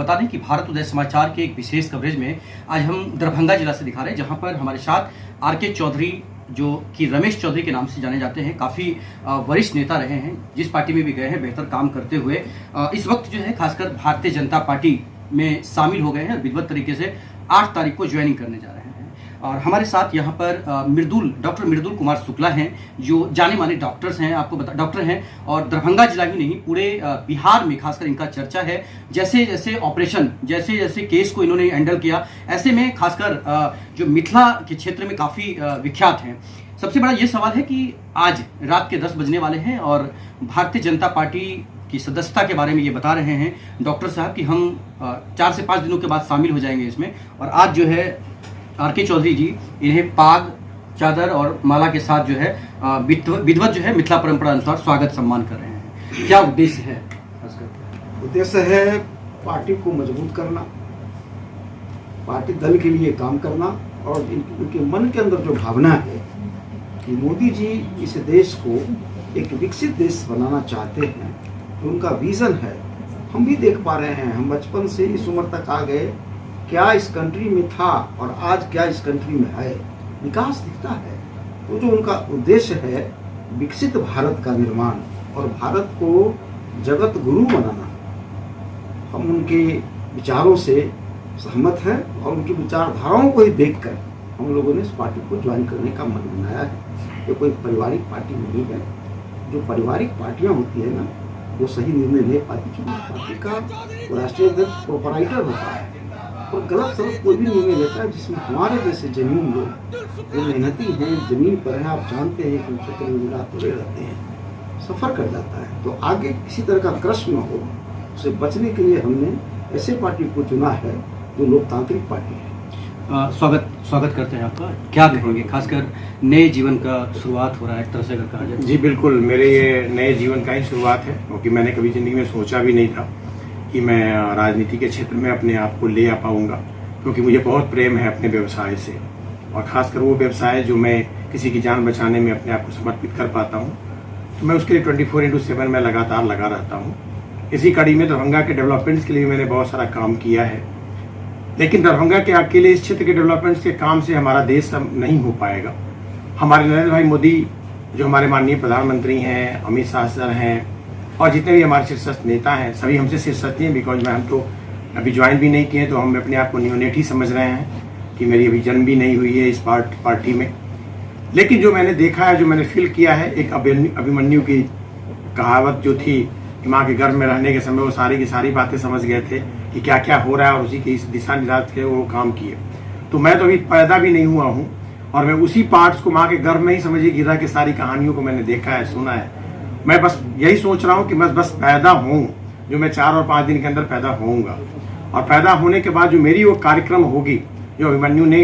बता दें कि भारत उदय समाचार के एक विशेष कवरेज में आज हम दरभंगा जिला से दिखा रहे हैं, जहां पर हमारे साथ आर.के. चौधरी जो कि रमेश चौधरी के नाम से जाने जाते हैं, काफ़ी वरिष्ठ नेता रहे हैं, जिस पार्टी में भी गए हैं बेहतर काम करते हुए इस वक्त जो है खासकर भारतीय जनता पार्टी में शामिल हो गए हैं और विधिवत तरीके से 8 तारीख को ज्वाइनिंग करने जा रहे हैं। और हमारे साथ यहाँ पर डॉक्टर मृदुल कुमार शुक्ला हैं, जो जाने माने डॉक्टर्स हैं, आपको डॉक्टर हैं, और दरभंगा जिला ही नहीं पूरे बिहार में खासकर इनका चर्चा है। जैसे जैसे ऑपरेशन, जैसे जैसे केस को इन्होंने हैंडल किया, ऐसे में खासकर जो मिथिला के क्षेत्र में काफ़ी विख्यात हैं। सबसे बड़ा ये सवाल है कि आज रात के 10 बजने वाले हैं और भारतीय जनता पार्टी की सदस्यता के बारे में ये बता रहे हैं डॉक्टर साहब कि हम 4 से 5 दिनों के बाद शामिल हो जाएंगे इसमें। और आज जो है आर.के. चौधरी जी इन्हें पाग, चादर और माला के साथ जो है विधिवत जो है मिथिला परंपरा अनुसार स्वागत सम्मान कर रहे हैं। क्या उद्देश्य है? उद्देश्य है पार्टी को मजबूत करना, पार्टी दल के लिए काम करना, और इनके मन के अंदर जो भावना है कि मोदी जी इस देश को एक विकसित देश बनाना चाहते हैं, तो उनका विजन है। हम भी देख पा रहे हैं, हम बचपन से इस उम्र तक आ गए, क्या इस कंट्री में था और आज क्या इस कंट्री में है, विकास दिखता है। तो जो उनका उद्देश्य है विकसित भारत का निर्माण और भारत को जगत गुरु बनाना, हम उनके विचारों से सहमत हैं और उनकी विचारधाराओं को ही देखकर हम लोगों ने इस पार्टी को ज्वाइन करने का मन बनाया है। ये कोई पारिवारिक पार्टी नहीं है। जो पारिवारिक पार्टियां होती है ना, वो सही निर्णय ले पाती, क्योंकि उस पार्टी का राष्ट्रीय अध्यक्ष प्रोपराइटर होता है और गलत सलत कोई भी निर्णय लेता है, जिसमें हमारे जैसे जमीन लोग जो मेहनती हैं, जमीन पर हैं, आप जानते हैं कि क्षेत्र में रात पड़े रहते हैं, सफ़र कर जाता है। तो आगे किसी तरह का क्रश न हो, उसे बचने के लिए हमने ऐसे पार्टी को चुना है जो लोकतांत्रिक पार्टी है। स्वागत करते हैं आपका। क्या कहेंगे, खासकर नए जीवन का शुरुआत हो रहा है एक तरह से अगर कहा जाए? जी बिल्कुल, मेरे ये नए जीवन का ही शुरुआत है, क्योंकि मैंने कभी ज़िंदगी में सोचा भी नहीं था कि मैं राजनीति के क्षेत्र में अपने आप को ले आ पाऊंगा, क्योंकि मुझे बहुत प्रेम है अपने व्यवसाय से, और ख़ासकर वो व्यवसाय जो मैं किसी की जान बचाने में अपने आप को समर्पित कर पाता हूँ, तो मैं उसके लिए 24/7 में लगातार लगा रहता हूँ। इसी कड़ी में दरभंगा के डेवलपमेंट्स के लिए मैंने बहुत सारा काम किया है, लेकिन दरभंगा के अकेले इस क्षेत्र के डेवलपमेंट्स के काम से हमारा देश नहीं हो पाएगा। हमारे नरेंद्र भाई मोदी जो हमारे माननीय प्रधानमंत्री हैं, अमित शाह सर हैं, और जितने भी हमारे शीर्षस्थ नेता हैं, सभी हमसे शीर्षस्थ हैं, बिकॉज हम तो अभी ज्वाइन भी नहीं किए, तो हम अपने आप को न्यूनेट ही समझ रहे हैं कि मेरी अभी जन्म भी नहीं हुई है इस पार्टी में। लेकिन जो मैंने देखा है, जो मैंने फील किया है, एक अभिमन्यु की कहावत जो थी कि माँ के गर्भ में रहने के समय वो सारी की सारी बातें समझ गए थे कि क्या क्या हो रहा है, और उसी के इस दिशा निर्देश के वो काम किए। तो मैं तो अभी पैदा भी नहीं हुआ हूँ, और मैं उसी पार्ट्स को माँ के गर्भ में ही समझिए गिरा के सारी कहानियों को मैंने देखा है, सुना है। मैं बस यही सोच रहा हूँ कि मैं बस पैदा हूँ, जो मैं 4 और 5 दिन के अंदर पैदा होऊंगा, और पैदा होने के बाद जो मेरी वो कार्यक्रम होगी, जो अभिमन्यु ने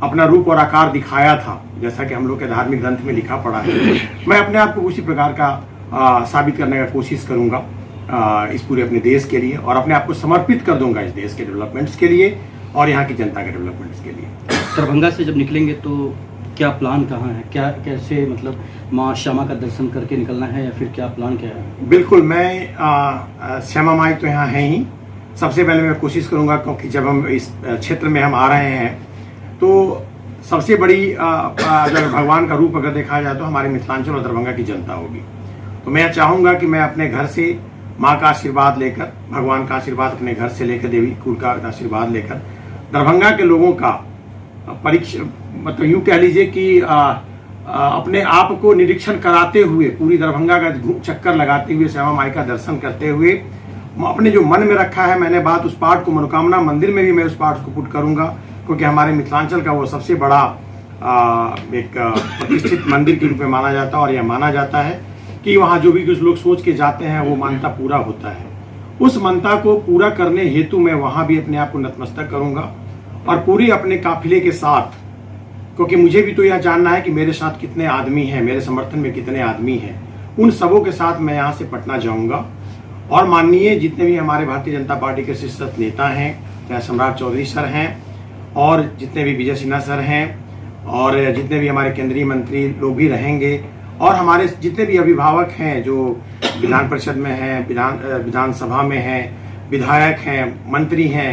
अपना रूप और आकार दिखाया था, जैसा कि हम लोग के धार्मिक ग्रंथ में लिखा पड़ा है, मैं अपने आप को उसी प्रकार का साबित करने का कोशिश करूँगा इस पूरे अपने देश के लिए, और अपने आप को समर्पित कर दूंगा इस देश के डेवलपमेंट्स के लिए और यहाँ की जनता के डेवलपमेंट्स के लिए। दरभंगा से जब निकलेंगे तो क्या प्लान कहाँ है, क्या कैसे, मतलब माँ श्यामा का दर्शन करके निकलना है या फिर क्या प्लान क्या है? बिल्कुल, मैं श्यामा माई तो यहाँ है ही। सबसे पहले मैं कोशिश करूँगा, क्योंकि जब हम इस क्षेत्र में हम आ रहे हैं, तो सबसे बड़ी अगर भगवान का रूप अगर देखा जाए तो हमारे मिथिलांचल और दरभंगा की जनता होगी। तो मैं चाहूँगा कि मैं अपने घर से माँ का आशीर्वाद लेकर, भगवान का आशीर्वाद अपने घर से लेकर, देवी कुल का आशीर्वाद लेकर, दरभंगा के लोगों का परीक्षा, मतलब यूँ कह लीजिए कि अपने आप को निरीक्षण कराते हुए, पूरी दरभंगा का चक्कर लगाते हुए, श्यामा माई का दर्शन करते हुए, अपने जो मन में रखा है मैंने बात, उस पाठ को मनोकामना मंदिर में भी मैं उस पाठ को पुट करूँगा, क्योंकि हमारे मिथिलांचल का वो सबसे बड़ा एक प्रतिष्ठित मंदिर के रूप में माना जाता है, और यह माना जाता है कि वहाँ जो भी कुछ लोग सोच के जाते हैं वो मानता पूरा होता है। उस मानता को पूरा करने हेतु मैं वहाँ भी अपने आप को नतमस्तक करूँगा, और पूरी अपने काफिले के साथ, क्योंकि मुझे भी तो यह जानना है कि मेरे साथ कितने आदमी हैं, मेरे समर्थन में कितने आदमी हैं, उन सबों के साथ मैं यहाँ से पटना जाऊँगा। और माननीय जितने भी हमारे भारतीय जनता पार्टी के शीर्षस्थ नेता हैं, चाहे सम्राट चौधरी सर हैं, और जितने भी विजय सिन्हा सर हैं, और जितने भी हमारे केंद्रीय मंत्री लोग भी रहेंगे, और हमारे जितने भी अभिभावक हैं जो विधान परिषद में हैं, विधानसभा में हैं, विधायक हैं, मंत्री हैं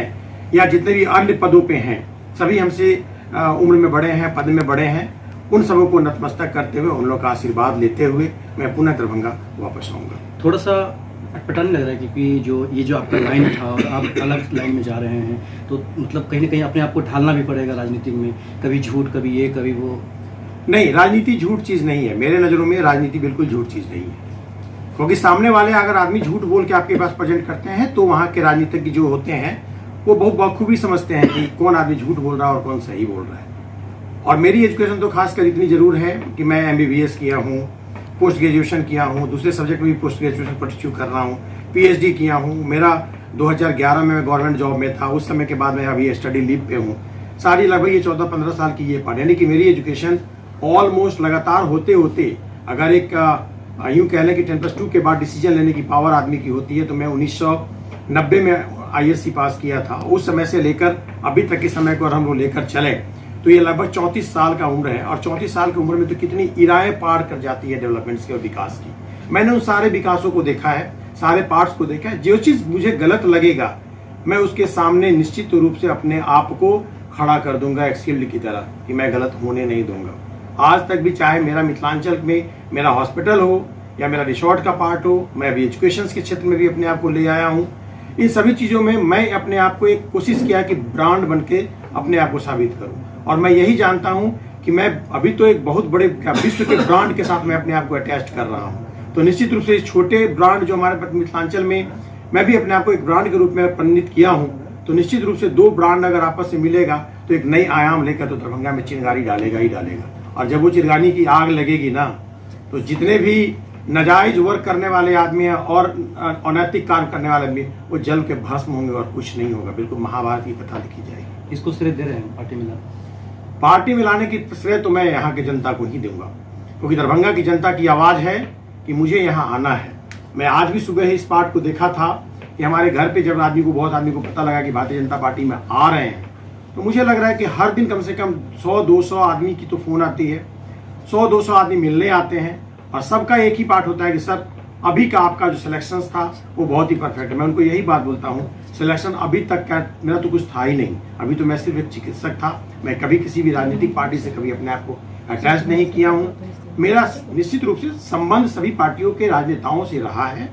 या जितने भी अन्य पदों पे हैं, सभी हमसे उम्र में बड़े हैं, पद में बड़े हैं। उन सबों को नतमस्तक करते हुए, उन लोगों का आशीर्वाद लेते हुए मैं पुनः दरभंगा वापस आऊँगा। थोड़ा सा अटपटा नहीं लग रहा है क्योंकि जो आपका लाइन था और आप अलग लाइन में जा रहे हैं, तो मतलब कहीं ना कहीं अपने आप को ढालना भी पड़ेगा राजनीति में, कभी झूठ, कभी ये, कभी वो। नहीं, राजनीति झूठ चीज़ नहीं है। मेरे नज़रों में राजनीति बिल्कुल झूठ चीज़ नहीं है, क्योंकि सामने वाले अगर आदमी झूठ बोल के आपके पास प्रेजेंट करते हैं तो वहाँ के राजनीतिज्ञ जो होते हैं वो बहुत बखूबी समझते हैं कि कौन आदमी झूठ बोल रहा है और कौन सही बोल रहा है। और मेरी एजुकेशन तो खासकर इतनी ज़रूर है कि मैं MBBS किया हूँ, पोस्ट ग्रेजुएशन किया हूँ, दूसरे सब्जेक्ट में भी पोस्ट ग्रेजुएशन परस्यू कर रहा हूँ, PhD किया हूँ। मेरा 2011 में मैं गवर्नमेंट जॉब में था, उस समय के बाद मैं अभी स्टडी लीव पे हूँ। सारी लगभग ये 14-15 साल की ये पार्ट, यानी कि मेरी एजुकेशन ऑलमोस्ट लगातार होते होते, अगर एक यूँ कह लें कि 10+2 के बाद डिसीजन लेने की पावर आदमी की होती है, तो मैं 1990 में ISC पास किया था। उस समय से लेकर अभी तक के समय को अगर हम लोग लेकर चले तो ये लगभग 34 साल का उम्र है। और 34 साल की उम्र में तो कितनी इराएं पार कर जाती है डेवलपमेंट्स की और विकास की। मैंने उन सारे विकासों को देखा है, सारे पार्ट्स को देखा है। जो चीज़ मुझे गलत लगेगा मैं उसके सामने निश्चित रूप से अपने आप को खड़ा कर दूंगा एक शील्ड की तरह, कि मैं गलत होने नहीं दूंगा। आज तक भी चाहे मेरा मिथिलांचल में मेरा हॉस्पिटल हो या मेरा रिसोर्ट का पार्ट हो, मैं अभी एजुकेशन के क्षेत्र में भी अपने आप को ले आया हूँ। इन सभी चीज़ों में मैं अपने आप को एक कोशिश किया कि ब्रांड बन के अपने आप को साबित करूँ। और मैं यही जानता हूँ कि मैं अभी तो एक बहुत बड़े विश्व के ब्रांड के साथ मैं अपने आप को अटैच कर रहा हूँ। तो निश्चित रूप से इस छोटे ब्रांड जो हमारे मिथिलांचल में, मैं भी अपने आप को एक ब्रांड के रूप में परिणित किया हूँ। तो निश्चित रूप से दो ब्रांड अगर आपस में मिलेगा तो एक नई आयाम लेकर तो दरभंगा में चिंगारी डालेगा ही डालेगा। और जब वो चिंगारी की आग लगेगी ना, तो जितने भी नाजायज वर्क करने वाले आदमी हैं और अनैतिक कार्य करने वाले आदमी, वो जल के भस्म होंगे और कुछ नहीं होगा। बिल्कुल महाभारत की कथा लिखी जाएगी। इसको श्रेय दे रहे हैं पार्टी मिलाने की श्रेय तो मैं यहाँ की जनता को ही दूंगा, क्योंकि दरभंगा की जनता की आवाज़ है कि मुझे यहाँ आना है। मैं आज भी सुबह ही इस पार्ट को देखा था कि हमारे घर पे जब बहुत आदमी को पता लगा कि भारतीय जनता पार्टी में आ रहे हैं, तो मुझे लग रहा है कि हर दिन कम से कम 100-200 आदमी की तो फ़ोन आती है, 100-200 आदमी मिलने आते हैं और सबका एक ही पार्ट होता है कि सर अभी का आपका जो सिलेक्शन था वो बहुत ही परफेक्ट है। मैं उनको यही बात बोलता हूँ, सिलेक्शन अभी तक का मेरा तो कुछ था ही नहीं। अभी तो मैं सिर्फ एक चिकित्सक था। मैं कभी किसी भी राजनीतिक पार्टी से कभी अपने आप को अटैच नहीं किया हूँ। मेरा निश्चित रूप से संबंध सभी पार्टियों के राजनेताओं से रहा है।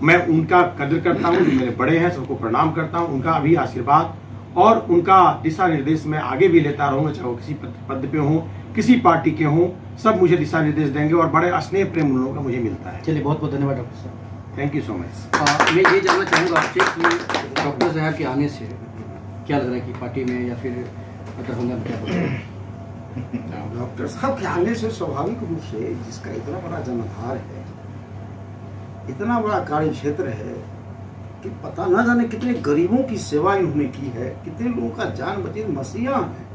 मैं उनका कदर करता हूँ, जो मेरे बड़े हैं सबको प्रणाम करता हूँ। उनका अभी आशीर्वाद और उनका दिशा निर्देश मैं आगे भी लेता रहूँगा, चाहे वो किसी पद पे हों, किसी पार्टी के हों, सब मुझे दिशा निर्देश देंगे और बड़े स्नेह प्रेम उन लोगों का मुझे मिलता है। चलिए, बहुत बहुत धन्यवाद डॉक्टर साहब। Thank you so much. मैं ये जानना चाहूँगा आपसे कि डॉक्टर साहब के आने से क्या लग रहा है कि पार्टी में या फिर दरभंगा में क्या होगा? डॉक्टर साहब के आने से स्वाभाविक रूप से, जिसका इतना बड़ा जनाधार है, इतना बड़ा कार्य क्षेत्र है कि पता ना जाने कितने गरीबों की सेवा इन्होंने की है, कितने लोगों का जान बचे मसीहा है।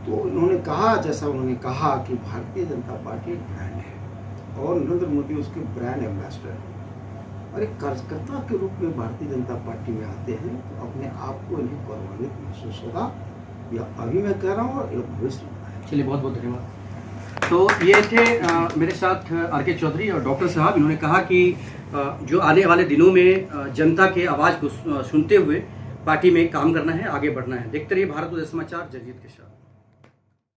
तो इन्होंने कहा, जैसा उन्होंने कहा कि भारतीय जनता पार्टी एक ब्रांड है और नरेंद्र मोदी उसके ब्रांड एम्बेसडर हैं और एक कार्यकर्ता के रूप में भारतीय जनता पार्टी में आते हैं, तो अपने आप को इन्हें गौरवान्वित महसूस होगा। यह अभी मैं कह रहा हूँ और यह भविष्य में है। चलिए, बहुत बहुत धन्यवाद। तो ये थे मेरे साथ RK चौधरी और डॉक्टर साहब। इन्होंने कहा कि जो आने वाले दिनों में जनता के आवाज़ को सुनते हुए पार्टी में काम करना है, आगे बढ़ना है। देखते रहिए भारत उदय समाचार, जगजीत के साथ।